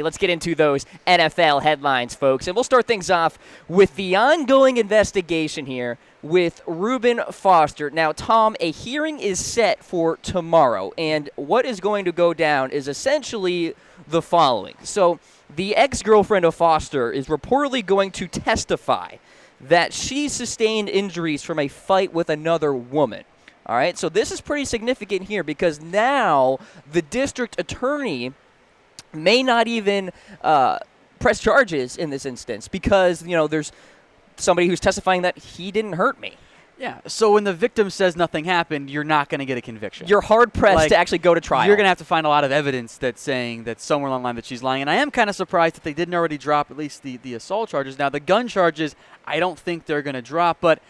Exactly. Let's get into those NFL headlines, folks. And we'll start things off with the ongoing investigation here with Ruben Foster. Now, Tom, a hearing is set for tomorrow, and what is going to go down is essentially the following. So the ex-girlfriend of Foster is reportedly going to testify that she sustained injuries from a fight with another woman. All right, so this is pretty significant here because now the district attorney may not even press charges in this instance because, there's somebody who's testifying that he didn't hurt me. Yeah, so when the victim says nothing happened, you're not going to get a conviction. You're hard-pressed to actually go to trial. You're going to have to find a lot of evidence that's saying that somewhere along the line that she's lying. And I am kind of surprised that they didn't already drop at least the assault charges. Now, the gun charges, I don't think they're going to drop. But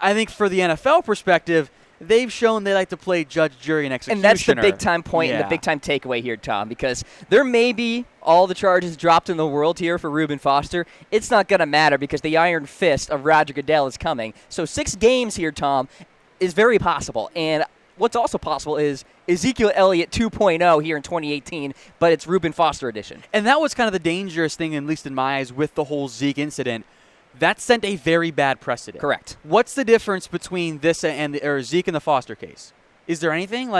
I think for the NFL perspective, they've shown they like to play judge, jury, and executioner. And that's the big-time point and the big-time takeaway here, Tom, because there may be all the charges dropped in the world here for Ruben Foster. It's not going to matter because the iron fist of Roger Goodell is coming. So 6 games here, Tom, is very possible. And what's also possible is Ezekiel Elliott 2.0 here in 2018, but it's Ruben Foster edition. And that was kind of the dangerous thing, at least in my eyes, with the whole Zeke incident. That sent a very bad precedent. Correct. What's the difference between this and Zeke and the Foster case? Is there anything?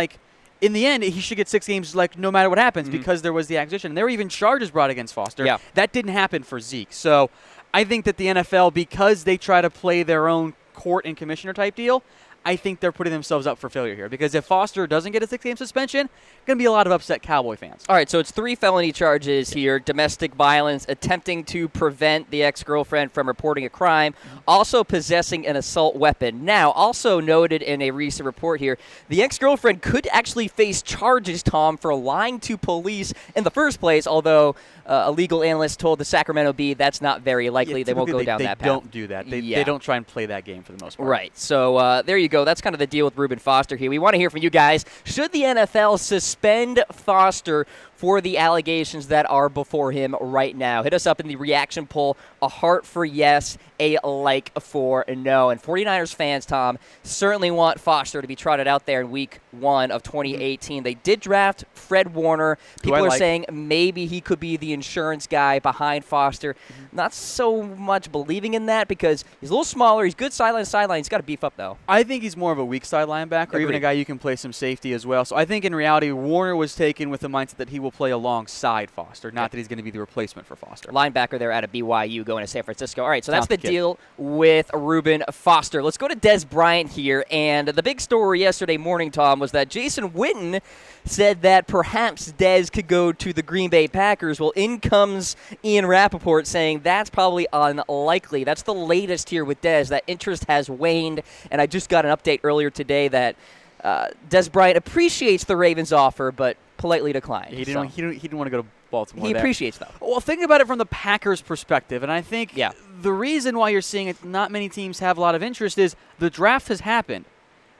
In the end, he should get 6 games, no matter what happens, because there was the accusation. And there were even charges brought against Foster. Yeah. That didn't happen for Zeke. So I think that the NFL, because they try to play their own court and commissioner type deal, I think they're putting themselves up for failure here. Because if Foster doesn't get a 6-game suspension, going to be a lot of upset Cowboy fans. All right, so it's 3 felony charges here. Domestic violence, attempting to prevent the ex-girlfriend from reporting a crime, also possessing an assault weapon. Now, also noted in a recent report here, the ex-girlfriend could actually face charges, Tom, for lying to police in the first place, although a legal analyst told the Sacramento Bee that's not very likely. They won't go down that path. They don't do that. They don't try and play that game for the most part. Right, so there you go. That's kind of the deal with Ruben Foster here. We want to hear from you guys. Should the NFL suspend Foster for the allegations that are before him right now? Hit us up in the reaction poll. A heart for yes, a like for no. And 49ers fans, Tom, certainly want Foster to be trotted out there in week 1 of 2018. They did draft Fred Warner. People are saying maybe he could be the insurance guy behind Foster. Not so much believing in that because he's a little smaller. He's good sideline to sideline. He's got to beef up, though. I think he's more of a weak side linebacker, or even a guy you can play some safety as well. So I think in reality, Warner was taken with the mindset that he will play alongside Foster, not that he's going to be the replacement for Foster. Linebacker there out of BYU going to San Francisco. All right, so that's the deal with Ruben Foster. Let's go to Dez Bryant here. And the big story yesterday morning, Tom, was that Jason Witten said that perhaps Dez could go to the Green Bay Packers. Well, in comes Ian Rappaport saying that's probably unlikely. That's the latest here with Dez. That interest has waned, and I just got an update earlier today that Dez Bryant appreciates the Ravens' offer, but politely declined. He didn't want to go to Baltimore. He appreciates, though. Well, think about it from the Packers' perspective, and I think the reason why you're seeing it, not many teams have a lot of interest is the draft has happened.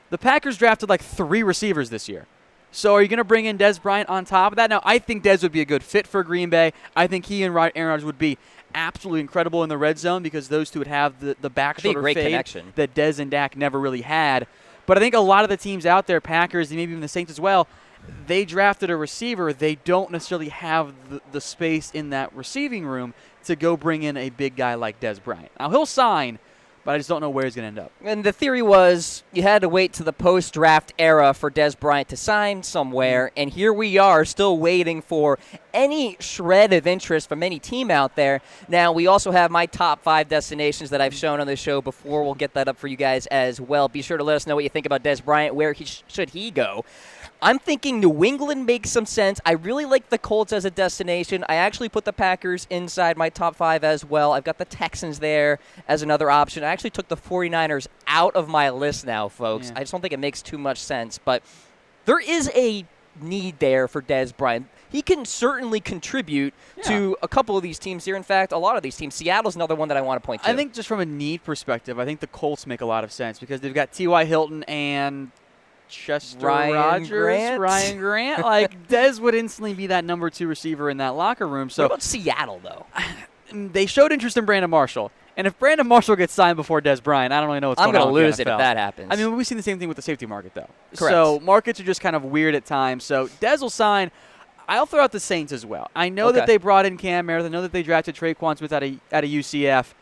The Packers drafted 3 receivers this year. So are you going to bring in Dez Bryant on top of that? Now, I think Dez would be a good fit for Green Bay. I think he and Aaron Rodgers would be absolutely incredible in the red zone because those two would have the back shoulder fade connection that Dez and Dak never really had. But I think a lot of the teams out there, Packers, and maybe even the Saints as well, they drafted a receiver. They don't necessarily have the space in that receiving room to go bring in a big guy like Dez Bryant. Now, he'll sign, but I just don't know where he's going to end up. And the theory was you had to wait to the post-draft era for Dez Bryant to sign somewhere, and here we are still waiting for any shred of interest from any team out there. Now, we also have my top 5 destinations that I've shown on the show before. We'll get that up for you guys as well. Be sure to let us know what you think about Dez Bryant. Where should he go? I'm thinking New England makes some sense. I really like the Colts as a destination. I actually put the Packers inside my top 5 as well. I've got the Texans there as another option. I actually took the 49ers out of my list now, folks. I just don't think it makes too much sense. But there is a need there for Dez Bryant. He can certainly contribute to a couple of these teams here. In fact, a lot of these teams. Seattle's another one that I want to point to. I think just from a need perspective, I think the Colts make a lot of sense because they've got T.Y. Hilton and Ryan Grant. Dez would instantly be that number 2 receiver in that locker room. So what about Seattle, though? They showed interest in Brandon Marshall. And if Brandon Marshall gets signed before Dez Bryant, I don't really know what's going on. I'm going to lose it if that happens. I mean, we've seen the same thing with the safety market, though. Correct. So markets are just kind of weird at times. So Dez will sign. I'll throw out the Saints as well. I know that they brought in Cam Meredith. I know that they drafted Traquan Smith out of UCF.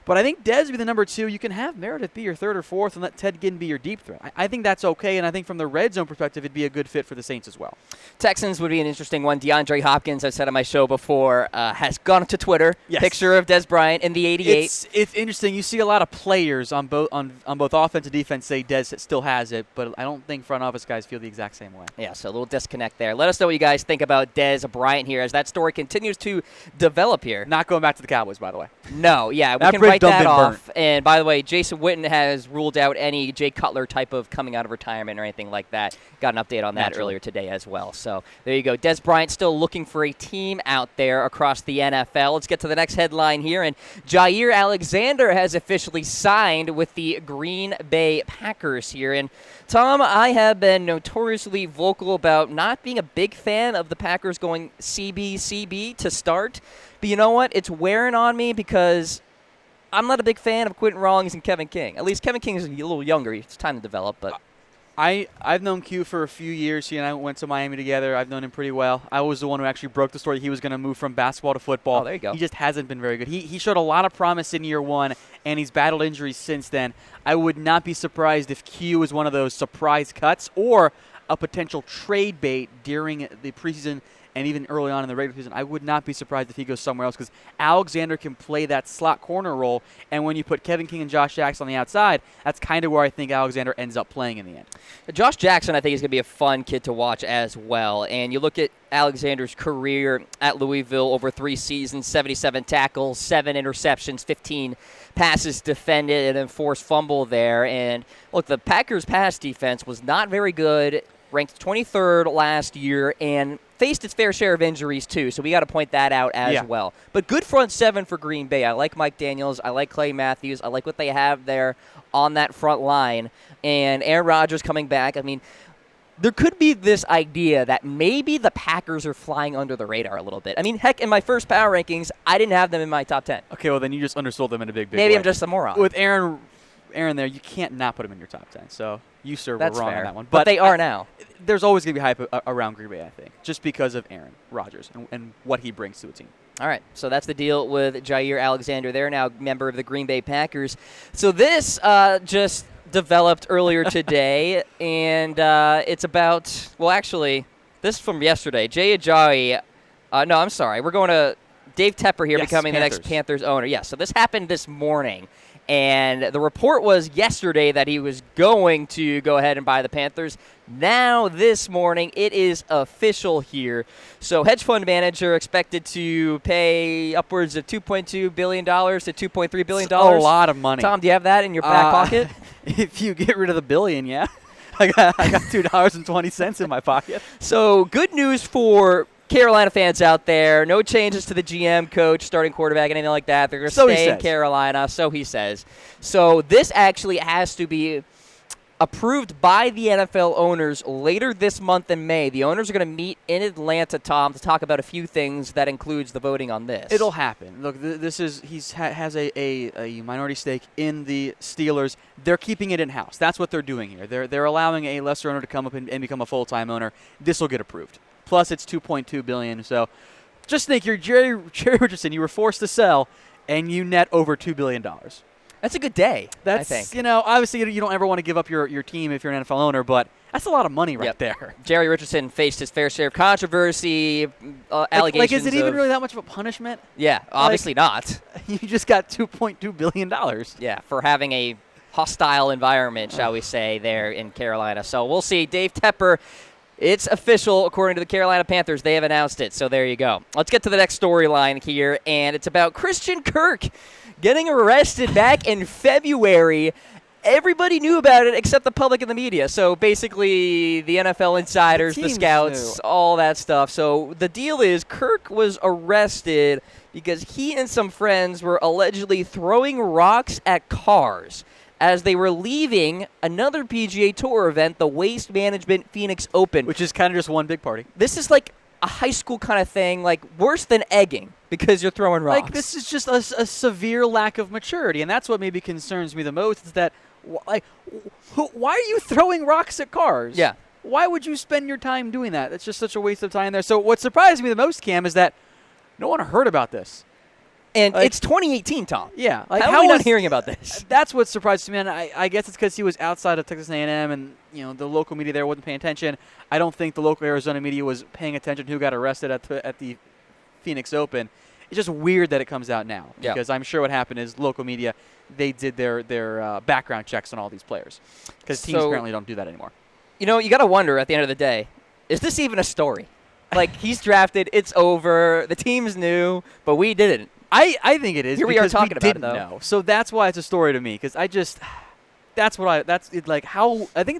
But I think Dez be the number 2. You can have Meredith be your 3rd or 4th and let Ted Ginn be your deep threat. I think that's okay, and I think from the red zone perspective, it'd be a good fit for the Saints as well. Texans would be an interesting one. DeAndre Hopkins, I've said on my show before, has gone to Twitter. Yes. Picture of Dez Bryant in the 88. It's interesting. You see a lot of players on both offense and defense say Dez still has it, but I don't think front office guys feel the exact same way. Yeah, so a little disconnect there. Let us know what you guys think about Dez Bryant here as that story continues to develop here. Not going back to the Cowboys, by the way. No, yeah, we can write that off. And by the way, Jason Witten has ruled out any Jay Cutler type of coming out of retirement or anything like that. Got an update on that earlier today as well. So there you go. Dez Bryant still looking for a team out there across the NFL. Let's get to the next headline here. And Jaire Alexander has officially signed with the Green Bay Packers here. And Tom, I have been notoriously vocal about not being a big fan of the Packers going CB to start. But you know what? It's wearing on me because I'm not a big fan of Quentin Rawlings and Kevin King. At least Kevin King is a little younger. It's time to develop. But I've known Q for a few years. He and I went to Miami together. I've known him pretty well. I was the one who actually broke the story that he was going to move from basketball to football. Oh, there you go. He just hasn't been very good. He showed a lot of promise in year 1, and he's battled injuries since then. I would not be surprised if Q is one of those surprise cuts or a potential trade bait during the preseason and even early on in the regular season. I would not be surprised if he goes somewhere else because Alexander can play that slot corner role, and when you put Kevin King and Josh Jackson on the outside, that's kind of where I think Alexander ends up playing in the end. Josh Jackson, I think, is going to be a fun kid to watch as well. And you look at Alexander's career at Louisville over 3 seasons, 77 tackles, 7 interceptions, 15 passes defended, and an forced fumble there. And look, the Packers' pass defense was not very good, ranked 23rd last year, and faced its fair share of injuries too, so we got to point that out as well. But good front 7 for Green Bay. I like Mike Daniels. I like Clay Matthews. I like what they have there on that front line. And Aaron Rodgers coming back. I mean, there could be this idea that maybe the Packers are flying under the radar a little bit. I mean, heck, in my first power rankings, I didn't have them in my top 10. Okay, well, then you just undersold them in a big Maybe way. I'm just a moron. With Aaron there, you can't not put him in your top 10. So you, sir, were wrong on that one. But they are now. There's always going to be hype around Green Bay, I think, just because of Aaron Rodgers and what he brings to a team. All right, so that's the deal with Jaire Alexander. They're now a member of the Green Bay Packers. So this just developed earlier today, and it's about, well, actually, this is from yesterday. Ajayi, no, I'm sorry. We're going to Dave Tepper here becoming Panthers. the next Panthers owner. Yeah, so this happened this morning. And the report was yesterday that he was going to go ahead and buy the Panthers. Now, this morning, it is official here. So, hedge fund manager expected to pay upwards of $2.2 billion to $2.3 billion. That's a lot of money. Tom, do you have that in your back pocket? If you get rid of the billion, yeah. I got $2.20 in my pocket. So, good news for Carolina fans out there. No changes to the GM, coach, starting quarterback, anything like that. They're going to stay in Carolina, so he says. So this actually has to be approved by the NFL owners later this month in May. The owners are going to meet in Atlanta, Tom, to talk about a few things that includes the voting on this. It'll happen. Look, this is has a minority stake in the Steelers. They're keeping it in-house. That's what they're doing here. They're allowing a lesser owner to come up and become a full-time owner. This will get approved. Plus, it's $2.2 billion. So, just think you're Jerry Richardson. You were forced to sell, and you net over $2 billion. That's a good day. That's, I think. Obviously you don't ever want to give up your team if you're an NFL owner, but that's a lot of money right there. Jerry Richardson faced his fair share of controversy, allegations. Like, is it even really that much of a punishment? Yeah, obviously not. You just got $2.2 billion. Yeah, for having a hostile environment, shall we say, there in Carolina. So we'll see. Dave Tepper. It's official, according to the Carolina Panthers. They have announced it, so there you go. Let's get to the next storyline here, and it's about Christian Kirk getting arrested back in February. Everybody knew about it except the public and the media. So basically the NFL insiders, the scouts, all that stuff. So the deal is Kirk was arrested because he and some friends were allegedly throwing rocks at cars as they were leaving another PGA Tour event, the Waste Management Phoenix Open. Which is kind of just one big party. This is like a high school kind of thing, like worse than egging because you're throwing rocks. Like, this is just a severe lack of maturity, and that's what maybe concerns me the most is that, why are you throwing rocks at cars? Yeah. Why would you spend your time doing that? It's just such a waste of time there. So what surprised me the most, Cam, is that no one heard about this. And it's 2018, Tom. Yeah. How are we not hearing about this? That's what surprised me, and I guess it's because he was outside of Texas A&M, and the local media there wasn't paying attention. I don't think the local Arizona media was paying attention to who got arrested at the Phoenix Open. It's just weird that it comes out now because I'm sure what happened is local media, they did their background checks on all these players because teams apparently don't do that anymore. You got to wonder at the end of the day, is this even a story? Like, he's drafted, it's over, the team's new, but we didn't. I think it is. Here we are talking about it, though. Know. So that's why it's a story to me, because I think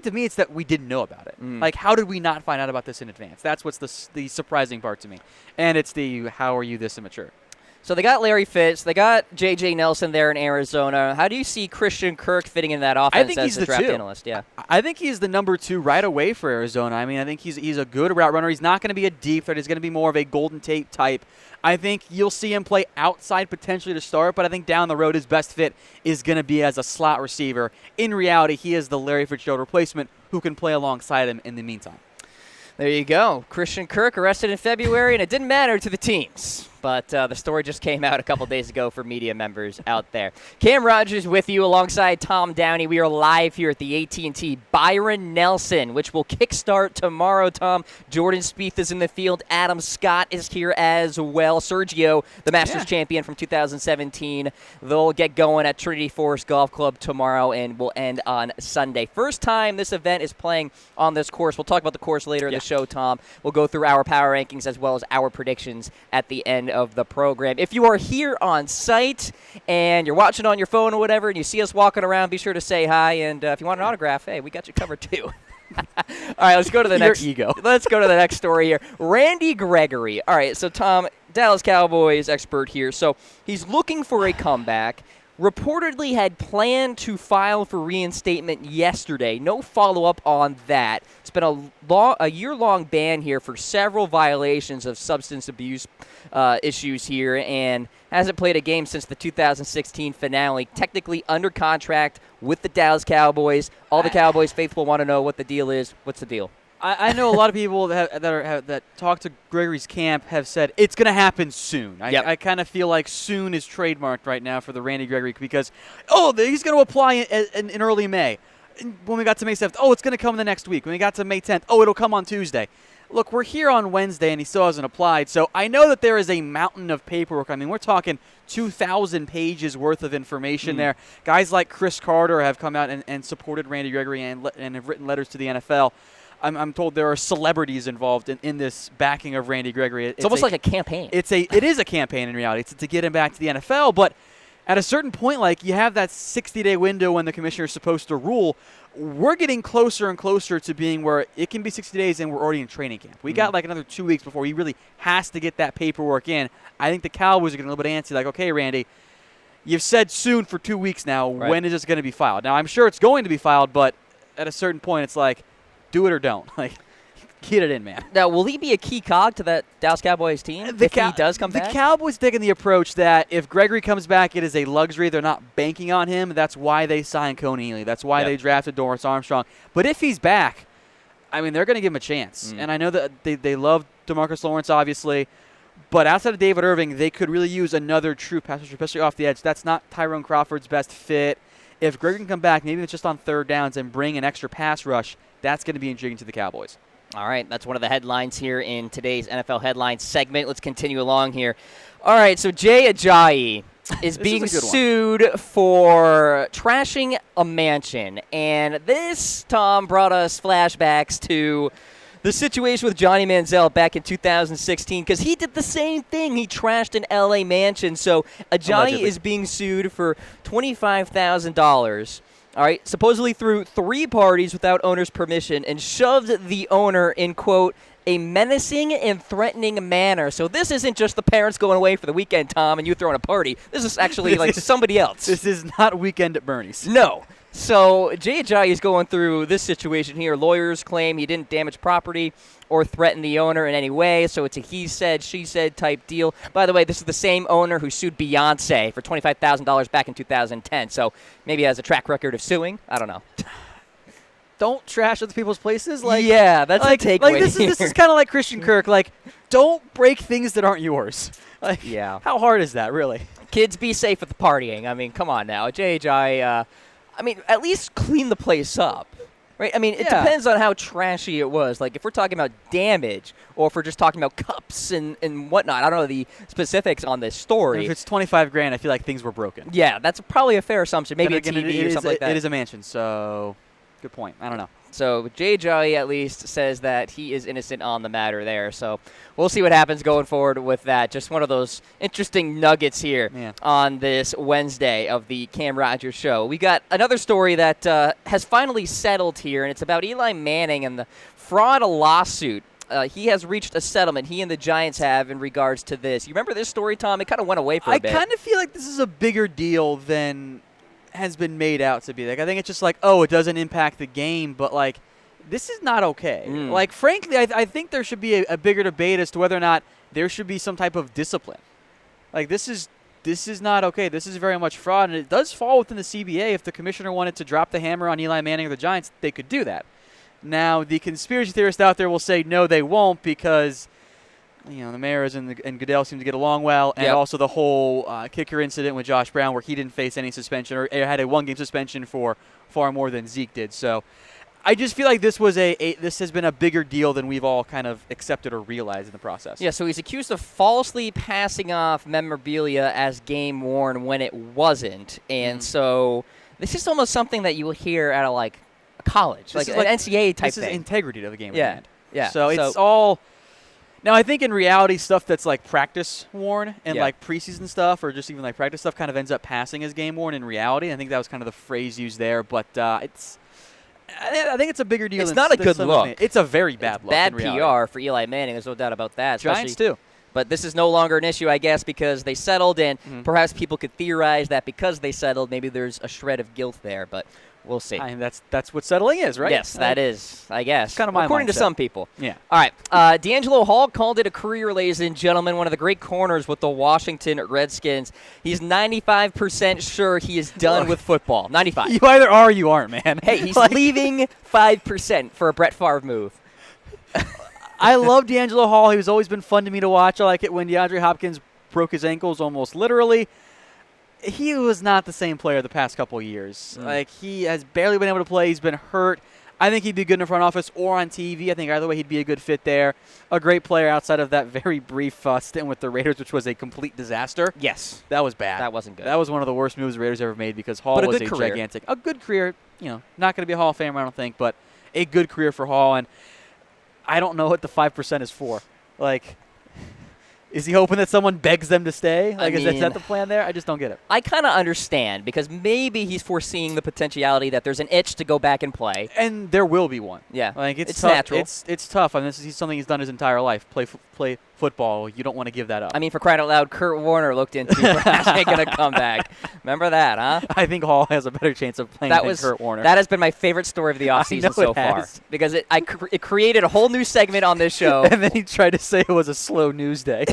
to me it's that we didn't know about it. Like, how did we not find out about this in advance? That's what's the surprising part to me. And it's how are you this immature? So they got Larry Fitz. They got J.J. Nelson there in Arizona. How do you see Christian Kirk fitting in that offense? I think he's the draft two. Analyst? Yeah. I think he's the number 2 right away for Arizona. I mean, I think he's a good route runner. He's not going to be a deep threat. He's going to be more of a Golden Tate type. I think you'll see him play outside potentially to start, but I think down the road his best fit is going to be as a slot receiver. In reality, he is the Larry Fitzgerald replacement who can play alongside him in the meantime. There you go. Christian Kirk arrested in February, and it didn't matter to the teams. But the story just came out a couple days ago for media members out there. Cam Rogers with you alongside Tom Downey. We are live here at the AT&T Byron Nelson, which will kickstart tomorrow, Tom. Jordan Spieth is in the field. Adam Scott is here as well. Sergio, the Masters champion from 2017. They'll get going at Trinity Forest Golf Club tomorrow and will end on Sunday. First time this event is playing on this course. We'll talk about the course later in the show, Tom. We'll go through our power rankings as well as our predictions at the end of the program. If you are here on site and you're watching on your phone or whatever and you see us walking around, be sure to say hi. And if you want an autograph, hey, we got you covered too. All right, let's go to the next. Ego. Let's go to the next story here. Randy Gregory. All right, so Tom, Dallas Cowboys expert here. So he's looking for a comeback. Reportedly had planned to file for reinstatement yesterday. No follow-up on that. It's been a year-long ban here for several violations of substance abuse issues here, and hasn't played a game since the 2016 finale. Technically under contract with the Dallas Cowboys. All the Cowboys faithful want to know what the deal is. What's the deal? I know a lot of people that talk to Gregory's camp have said it's going to happen soon. I kind of feel like soon is trademarked right now for the Randy Gregory because, he's going to apply in early May. When we got to May 7th, it's going to come the next week. When we got to May 10th, it'll come on Tuesday. Look, we're here on Wednesday, and he still hasn't applied. So I know that there is a mountain of paperwork. I mean, we're talking 2,000 pages worth of information there. Guys like Chris Carter have come out and supported Randy Gregory and have written letters to the NFL. I'm told there are celebrities involved in this backing of Randy Gregory. It's almost like a campaign. It is a campaign in reality. It's to get him back to the NFL. But at a certain point, like, you have that 60-day window when the commissioner is supposed to rule. We're getting closer and closer to being where it can be 60 days and we're already in training camp. We got like another 2 weeks before he really has to get that paperwork in. I think the Cowboys are getting a little bit antsy, like, okay, Randy, you've said soon for 2 weeks now. Right. When is this going to be filed? Now, I'm sure it's going to be filed, but at a certain point, it's like, do it or don't. Like, get it in, man. Now, will he be a key cog to that Dallas Cowboys team if he does come back? The Cowboys taking the approach that if Gregory comes back, it is a luxury. They're not banking on him. That's why they signed Coney Ely. That's why they drafted Dorrance Armstrong. But if he's back, I mean, they're going to give him a chance. And I know that they love DeMarcus Lawrence, obviously. But outside of David Irving, they could really use another true pass rusher, especially off the edge. That's not Tyrone Crawford's best fit. If Gregory can come back, maybe it's just on third downs and bring an extra pass rush, that's going to be intriguing to the Cowboys. All right, that's one of the headlines here in today's NFL Headlines segment. Let's continue along here. All right, so Jay Ajayi is being sued for trashing a mansion. And this, Tom, brought us flashbacks to the situation with Johnny Manziel back in 2016 because he did the same thing. He trashed an L.A. mansion. So Ajayi is being sued for $25,000. All right, supposedly through 3 parties without owner's permission and shoved the owner in, quote, a menacing and threatening manner. So this isn't just the parents going away for the weekend, Tom, and you throwing a party. This is actually like somebody else. This is not Weekend at Bernie's. No. So Jay Ajayi is going through this situation here. Lawyers claim he didn't damage property or threaten the owner in any way. So it's a he said, she said type deal. By the way, this is the same owner who sued Beyonce for $25,000 back in 2010. So maybe he has a track record of suing. I don't know. don't trash other people's places. Yeah, that's a takeaway. This is kind of like Christian Kirk. Don't break things that aren't yours. Yeah. How hard is that, really? Kids, be safe with the partying. I mean, come on now. JHI, at least clean the place up. Right? I mean, it depends on how trashy it was. If we're talking about damage or if we're just talking about cups and whatnot, I don't know the specifics on this story. If it's $25,000, I feel like things were broken. Yeah, that's probably a fair assumption. Maybe again, a TV or something like that. It is a mansion, so good point. I don't know. So Ajayi at least says that he is innocent on the matter there. So we'll see what happens going forward with that. Just one of those interesting nuggets here on this Wednesday of the Cam Rogers Show. We got another story that has finally settled here, and it's about Eli Manning and the fraud lawsuit. He has reached a settlement, he and the Giants have, in regards to this. You remember this story, Tom? It kind of went away for a bit. I kind of feel like this is a bigger deal than has been made out to be. I think it's just it doesn't impact the game, but this is not okay. Frankly, I think there should be a bigger debate as to whether or not there should be some type of discipline. This is not okay. This is very much fraud, and it does fall within the CBA. If the commissioner wanted to drop the hammer on Eli Manning or the Giants, they could do that. Now, the conspiracy theorists out there will say no, they won't, because the Mayors and Goodell seem to get along well, and also the whole kicker incident with Josh Brown where he didn't face any suspension or had a one-game suspension for far more than Zeke did. So I just feel like this was this has been a bigger deal than we've all kind of accepted or realized in the process. Yeah, so he's accused of falsely passing off memorabilia as game-worn when it wasn't. And so this is almost something that you will hear out of, a college, an NCAA type thing. This is integrity to the game. Yeah. So it's all... Now, I think in reality, stuff that's practice worn and preseason stuff or just even practice stuff kind of ends up passing as game worn in reality. I think that was kind of the phrase used there, but I think it's a bigger deal. It's not a good look. It's a very bad look. Bad PR for Eli Manning. There's no doubt about that. Giants too. But this is no longer an issue, I guess, because they settled, and perhaps people could theorize that because they settled, maybe there's a shred of guilt there. But we'll see. I mean, that's what settling is, right? Yes, that is, I guess. Kind of my according mindset. to some people. Yeah. All right. DeAngelo Hall called it a career, ladies and gentlemen. One of the great corners with the Washington Redskins. He's 95% sure he is done with football. 95. You either are or you aren't, man. Hey, he's leaving 5% for a Brett Favre move. I love DeAngelo Hall. He's always been fun to me to watch. I like it when DeAndre Hopkins broke his ankles almost literally. He was not the same player the past couple of years. He has barely been able to play. He's been hurt. I think he'd be good in the front office or on TV. I think either way he'd be a good fit there. A great player outside of that very brief stint with the Raiders, which was a complete disaster. Yes. That was bad. That wasn't good. That was one of the worst moves the Raiders ever made because Hall was a gigantic. A good career. Not going to be a Hall of Famer, I don't think, but a good career for Hall. And I don't know what the 5% is for. Is he hoping that someone begs them to stay? Is that the plan there? I just don't get it. I kind of understand because maybe he's foreseeing the potentiality that there's an itch to go back and play. And there will be one. Yeah. It's tough. Natural. It's tough. I mean, this is something he's done his entire life. Play football. You don't want to give that up. I mean, for crying out loud, Kurt Warner looked into perhaps making a comeback. Remember that, huh? I think Hall has a better chance of playing than Kurt Warner. That has been my favorite story of the offseason so far. Because it created a whole new segment on this show. And then he tried to say it was a slow news day.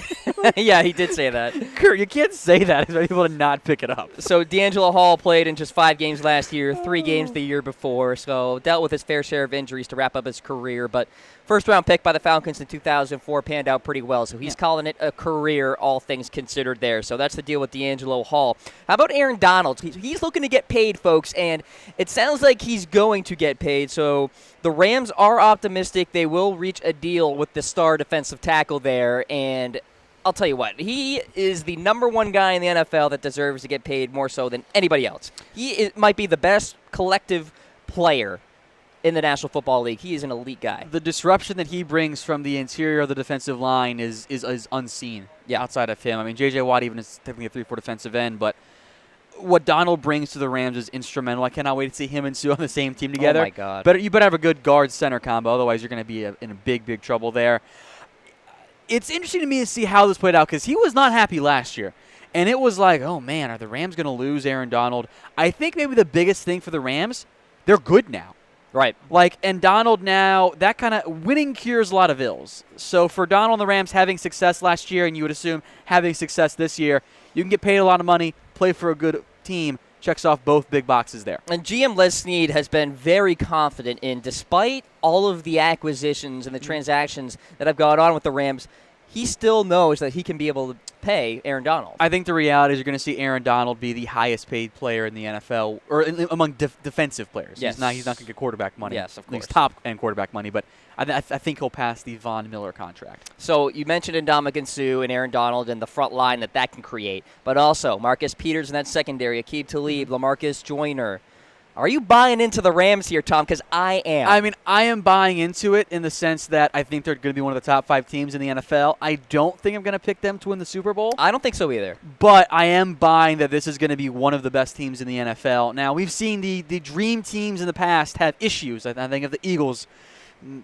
Yeah, he did say that. Kurt, you can't say that. He's able to not pick it up. So DeAngelo Hall played in just 5 games last year, 3 games the year before, so dealt with his fair share of injuries to wrap up his career. But first-round pick by the Falcons in 2004 panned out pretty well, so he's calling it a career, all things considered there. So that's the deal with DeAngelo Hall. How about Aaron Donald? He's looking to get paid, folks, and it sounds like he's going to get paid. So the Rams are optimistic they will reach a deal with the star defensive tackle there, and I'll tell you what, he is the number 1 guy in the NFL that deserves to get paid more so than anybody else. He might be the best collective player in the National Football League. He is an elite guy. The disruption that he brings from the interior of the defensive line is unseen outside of him. I mean, J.J. Watt even is technically a 3-4 defensive end, but what Donald brings to the Rams is instrumental. I cannot wait to see him and Sue on the same team together. Oh, my God. But you better have a good guard-center combo, otherwise you're going to be in a big, big trouble there. It's interesting to me to see how this played out because he was not happy last year. And it was like, oh, man, are the Rams going to lose Aaron Donald? I think maybe the biggest thing for the Rams, they're good now. Right. And Donald now, that kind of winning cures a lot of ills. So for Donald and the Rams having success last year, and you would assume having success this year, you can get paid a lot of money, play for a good team, checks off both big boxes there. And GM Les Snead has been very confident in, despite all of the acquisitions and the transactions that have gone on with the Rams, he still knows that he can be able to pay Aaron Donald. I think the reality is you're going to see Aaron Donald be the highest paid player in the NFL, or among defensive players. Yes. He's not going to get quarterback money. Yes, of course. He's top-end quarterback money, but I think he'll pass the Von Miller contract. So you mentioned Ndamukong Suh and Aaron Donald and the front line that can create, but also Marcus Peters in that secondary, Aqib Talib, LaMarcus Joyner. Are you buying into the Rams here, Tom? Because I am. I mean, I am buying into it in the sense that I think they're going to be one of the top 5 teams in the NFL. I don't think I'm going to pick them to win the Super Bowl. I don't think so either. But I am buying that this is going to be one of the best teams in the NFL. Now, we've seen the dream teams in the past have issues. I think of the Eagles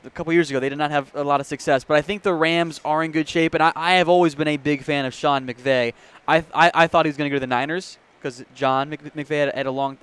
a couple years ago. They did not have a lot of success. But I think the Rams are in good shape, and I have always been a big fan of Sean McVay. I thought he was going to go to the Niners because John McVay had a long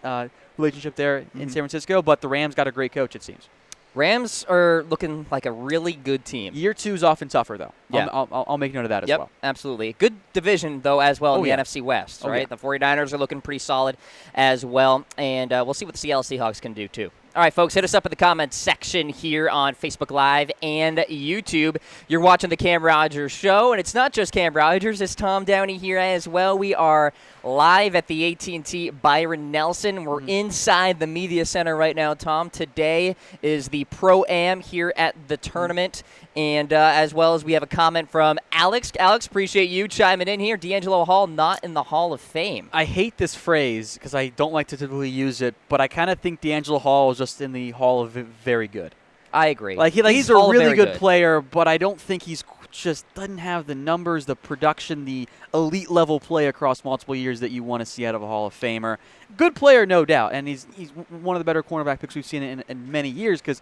relationship there in San Francisco, but the Rams got a great coach, it seems. Rams are looking like a really good team. Year 2 is often tougher, though. Yeah. I'll make note of that as well. Yep, absolutely. Good division, though, as well in the NFC West, right? Yeah. The 49ers are looking pretty solid as well, and we'll see what the Seattle Seahawks can do, too. All right, folks, hit us up in the comments section here on Facebook Live and YouTube. You're watching the Cam Rogers Show, and it's not just Cam Rogers. It's Tom Downey here as well. We are live at the AT&T Byron Nelson. We're inside the media center right now, Tom. Today is the Pro-Am here at the tournament, and as well as we have a comment from Alex. Alex, appreciate you chiming in here. DeAngelo Hall not in the Hall of Fame. I hate this phrase because I don't like to typically use it, but I kind of think DeAngelo Hall is just in the Hall of Very Good. I agree. He's a really good player, but I don't think he's just doesn't have the numbers, the production, the elite level play across multiple years that you want to see out of a Hall of Famer. Good player, no doubt, and he's one of the better cornerback picks we've seen in many years because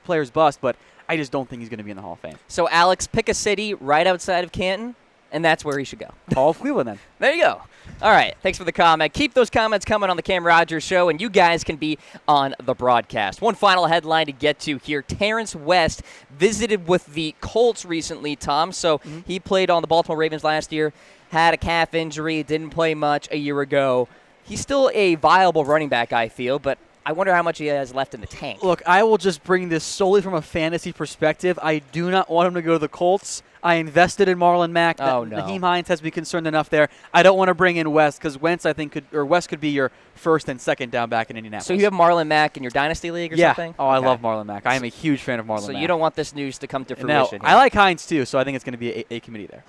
players bust, but I just don't think he's going to be in the Hall of Fame. So Alex, pick a city right outside of Canton, and that's where he should go. Hall of Cleveland, then. There you go. All right. Thanks for the comment. Keep those comments coming on the Cam Rogers Show, and you guys can be on the broadcast. One final headline to get to here. Terrance West visited with the Colts recently, Tom. So he played on the Baltimore Ravens last year, had a calf injury, didn't play much a year ago. He's still a viable running back, I feel, but I wonder how much he has left in the tank. Look, I will just bring this solely from a fantasy perspective. I do not want him to go to the Colts. I invested in Marlon Mack. Oh, no. Naheem Hines has to be concerned enough there. I don't want to bring in West because West could be your first and second down back in Indianapolis. So you have Marlon Mack in your Dynasty League or something? Oh, okay. I love Marlon Mack. I am a huge fan of Marlon Mack. So you don't want this news to come to now, fruition. I like Hines too, so I think it's going to be a committee there.